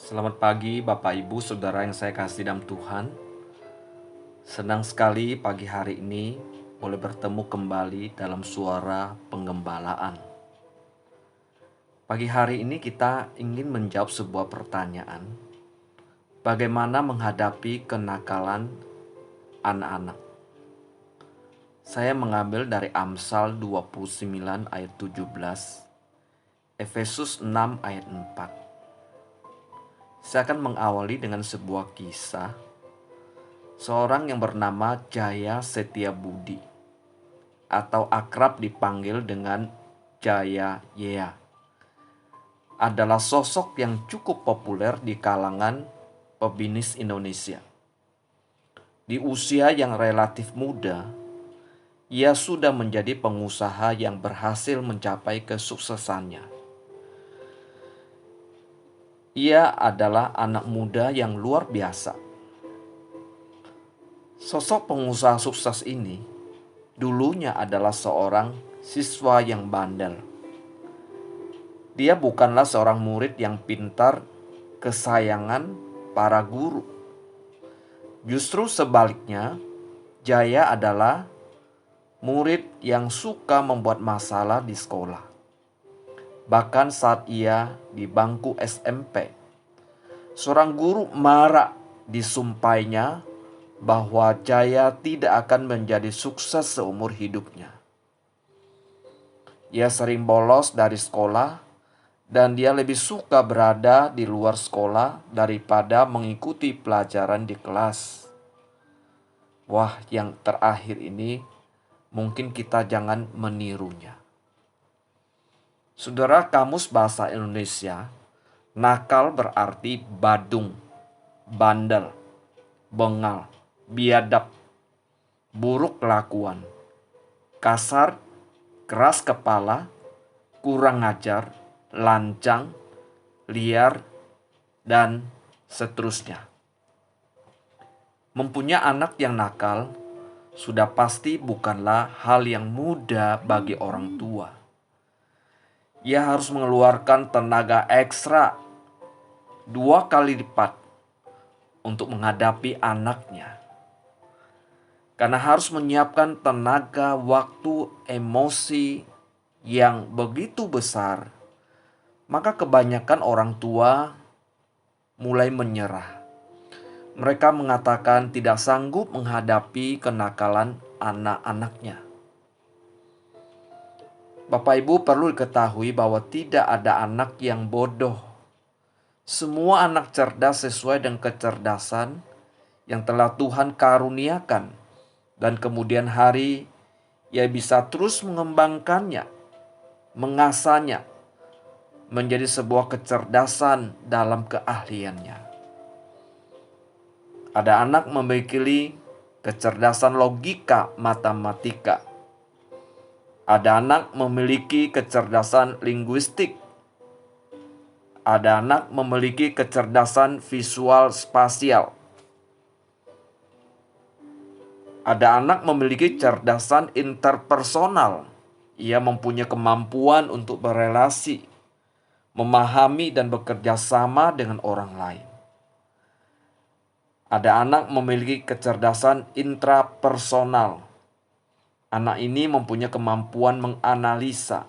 Selamat pagi Bapak Ibu Saudara yang saya kasih dalam Tuhan. Senang sekali pagi hari ini boleh bertemu kembali dalam suara penggembalaan. Pagi hari ini kita ingin menjawab sebuah pertanyaan. Bagaimana menghadapi kenakalan anak-anak? Saya mengambil dari Amsal 29 ayat 17, Efesus 6 ayat 4. Saya akan mengawali dengan sebuah kisah seorang yang bernama Jaya Setiabudi atau akrab dipanggil dengan Jaya Yea adalah sosok yang cukup populer di kalangan pebisnis Indonesia. Di usia yang relatif muda, ia sudah menjadi pengusaha yang berhasil mencapai kesuksesannya. Ia adalah anak muda yang luar biasa. Sosok pengusaha sukses ini dulunya adalah seorang siswa yang bandel. Dia bukanlah seorang murid yang pintar, kesayangan para guru. Justru sebaliknya, Jaya adalah murid yang suka membuat masalah di sekolah. Bahkan saat ia di bangku SMP, seorang guru marah disumpainya bahwa Jaya tidak akan menjadi sukses seumur hidupnya. Ia sering bolos dari sekolah dan dia lebih suka berada di luar sekolah daripada mengikuti pelajaran di kelas. Wah, yang terakhir ini mungkin kita jangan menirunya. Saudara, Kamus Bahasa Indonesia, nakal berarti badung, bandel, bengal, biadab, buruk kelakuan, kasar, keras kepala, kurang ajar, lancang, liar, dan seterusnya. Mempunyai anak yang nakal sudah pasti bukanlah hal yang mudah bagi orang tua. Ia harus mengeluarkan tenaga ekstra 2 kali lipat untuk menghadapi anaknya. Karena harus menyiapkan tenaga, waktu, emosi yang begitu besar, maka kebanyakan orang tua mulai menyerah. Mereka mengatakan tidak sanggup menghadapi kenakalan anak-anaknya. Bapak Ibu perlu diketahui bahwa tidak ada anak yang bodoh. Semua anak cerdas sesuai dengan kecerdasan yang telah Tuhan karuniakan. Dan kemudian hari ia bisa terus mengembangkannya, mengasahnya, menjadi sebuah kecerdasan dalam keahliannya. Ada anak memiliki kecerdasan logika matematika. Ada anak memiliki kecerdasan linguistik. Ada anak memiliki kecerdasan visual spasial. Ada anak memiliki kecerdasan interpersonal. Ia mempunyai kemampuan untuk berelasi, memahami dan bekerja sama dengan orang lain. Ada anak memiliki kecerdasan intrapersonal. Anak ini mempunyai kemampuan menganalisa,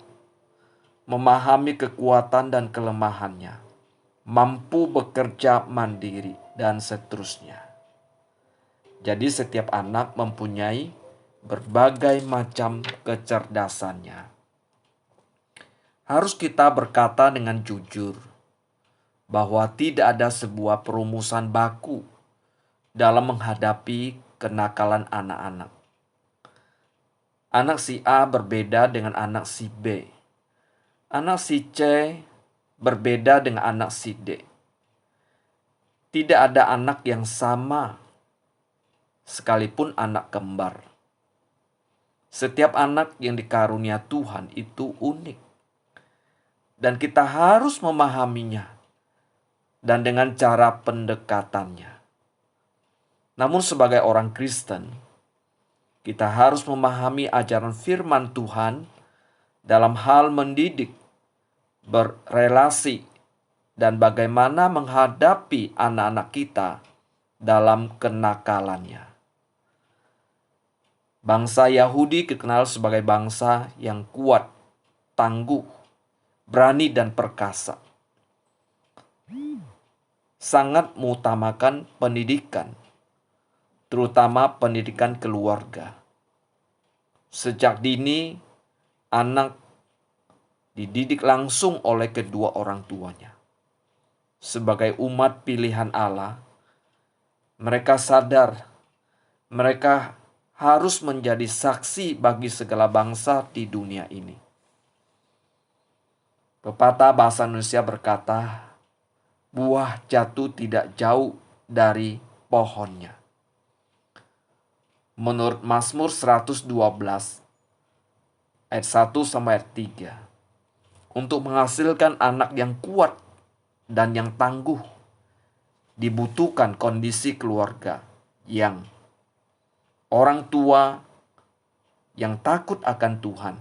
memahami kekuatan dan kelemahannya, mampu bekerja mandiri, dan seterusnya. Jadi setiap anak mempunyai berbagai macam kecerdasannya. Harus kita berkata dengan jujur bahwa tidak ada sebuah perumusan baku dalam menghadapi kenakalan anak-anak. Anak si A berbeda dengan anak si B. Anak si C berbeda dengan anak si D. Tidak ada anak yang sama, sekalipun anak kembar. Setiap anak yang dikarunia Tuhan itu unik. Dan kita harus memahaminya dan dengan cara pendekatannya. Namun sebagai orang Kristen, kita harus memahami ajaran firman Tuhan dalam hal mendidik, berrelasi, dan bagaimana menghadapi anak-anak kita dalam kenakalannya. Bangsa Yahudi dikenal sebagai bangsa yang kuat, tangguh, berani, dan perkasa. Sangat mengutamakan pendidikan, terutama pendidikan keluarga. Sejak dini, anak dididik langsung oleh kedua orang tuanya. Sebagai umat pilihan Allah, mereka sadar mereka harus menjadi saksi bagi segala bangsa di dunia ini. Pepatah bahasa Indonesia berkata, buah jatuh tidak jauh dari pohonnya. Menurut Mazmur 112 ayat 1 sampai ayat 3, untuk menghasilkan anak yang kuat dan yang tangguh, dibutuhkan kondisi keluarga yang orang tua yang takut akan Tuhan,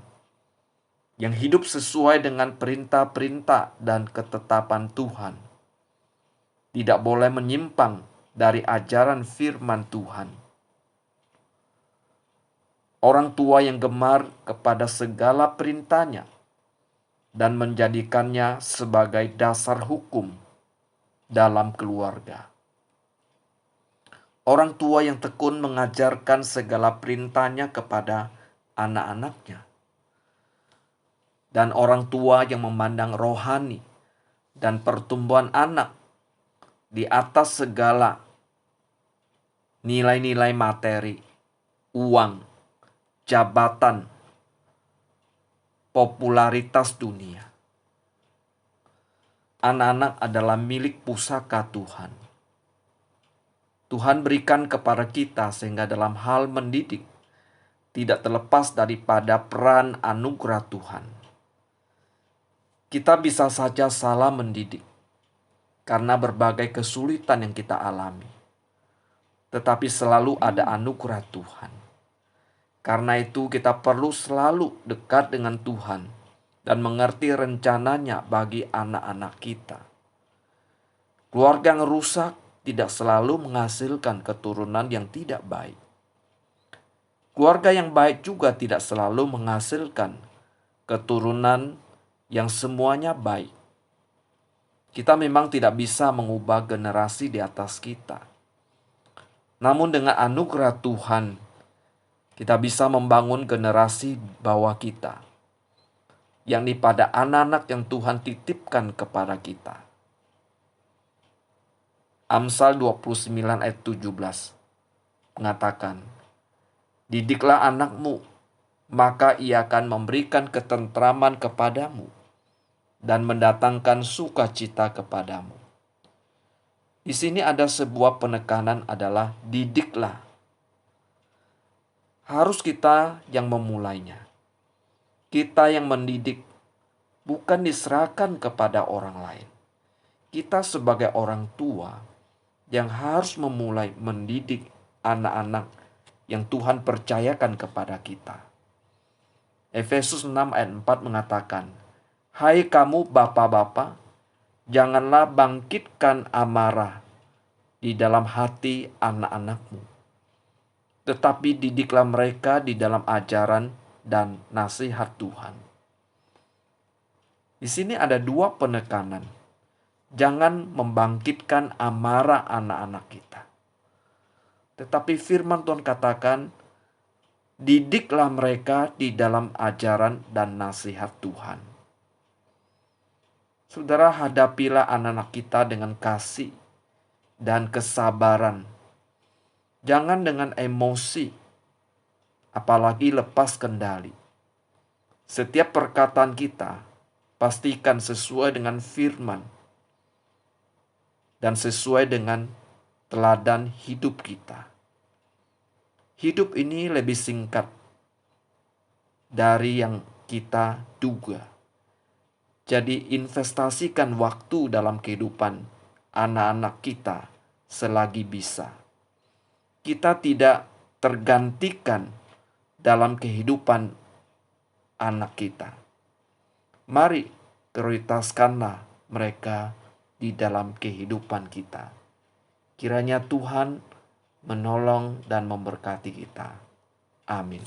yang hidup sesuai dengan perintah-perintah dan ketetapan Tuhan, tidak boleh menyimpang dari ajaran firman Tuhan. Orang tua yang gemar kepada segala perintahnya dan menjadikannya sebagai dasar hukum dalam keluarga. Orang tua yang tekun mengajarkan segala perintahnya kepada anak-anaknya. Dan orang tua yang memandang rohani dan pertumbuhan anak di atas segala nilai-nilai materi, uang, jabatan, popularitas dunia. Anak-anak adalah milik pusaka Tuhan. Tuhan berikan kepada kita sehingga dalam hal mendidik tidak terlepas daripada peran anugerah Tuhan. Kita bisa saja salah mendidik karena berbagai kesulitan yang kita alami. Tetapi selalu ada anugerah Tuhan. Karena itu kita perlu selalu dekat dengan Tuhan dan mengerti rencananya bagi anak-anak kita. Keluarga yang rusak tidak selalu menghasilkan keturunan yang tidak baik. Keluarga yang baik juga tidak selalu menghasilkan keturunan yang semuanya baik. Kita memang tidak bisa mengubah generasi di atas kita. Namun dengan anugerah Tuhan, kita bisa membangun generasi bawah kita, yakni pada anak-anak yang Tuhan titipkan kepada kita. Amsal 29 ayat 17 mengatakan, didiklah anakmu, maka ia akan memberikan ketentraman kepadamu dan mendatangkan sukacita kepadamu. Di sini ada sebuah penekanan adalah didiklah. Harus kita yang memulainya. Kita yang mendidik, bukan diserahkan kepada orang lain. Kita sebagai orang tua yang harus memulai mendidik anak-anak yang Tuhan percayakan kepada kita. Efesus 6 ayat 4 mengatakan, hai kamu bapak-bapak, janganlah bangkitkan amarah di dalam hati anak-anakmu, tetapi didiklah mereka di dalam ajaran dan nasihat Tuhan. Di sini ada dua penekanan. Jangan membangkitkan amarah anak-anak kita. Tetapi firman Tuhan katakan, didiklah mereka di dalam ajaran dan nasihat Tuhan. Saudara, hadapilah anak-anak kita dengan kasih dan kesabaran. Jangan dengan emosi, apalagi lepas kendali. Setiap perkataan kita, pastikan sesuai dengan firman dan sesuai dengan teladan hidup kita. Hidup ini lebih singkat dari yang kita duga. Jadi investasikan waktu dalam kehidupan anak-anak kita selagi bisa. Kita tidak tergantikan dalam kehidupan anak kita. Mari prioritaskanlah mereka di dalam kehidupan kita. Kiranya Tuhan menolong dan memberkati kita. Amin.